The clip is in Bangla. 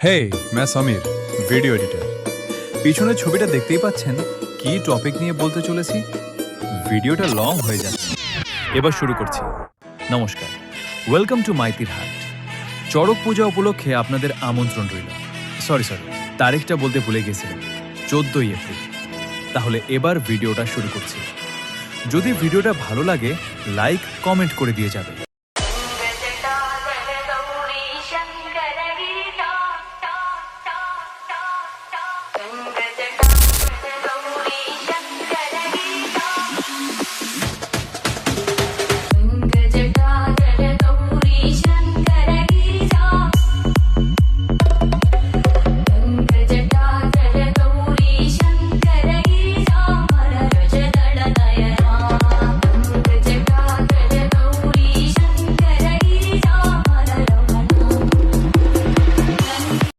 হে मैं समीर ভিডিও এডিটর। পিছনের ছবিটা দেখতেই পাচ্ছেন কি টপিক নিয়ে বলতে চলেছি। ভিডিওটা লং হয়ে যাচ্ছে, এবার শুরু করছি। নমস্কার, ওয়েলকাম টু মাইতির হাট। চড়ক পূজা উপলক্ষে আপনাদের আমন্ত্রণ রইল। সরি, তারিখটা বলতে ভুলে গেছিলাম, 14ই এপ্রিল। তাহলে এবার ভিডিওটা শুরু করছি। যদি ভিডিওটা ভালো লাগে লাইক কমেন্ট করে দিয়ে যাবে।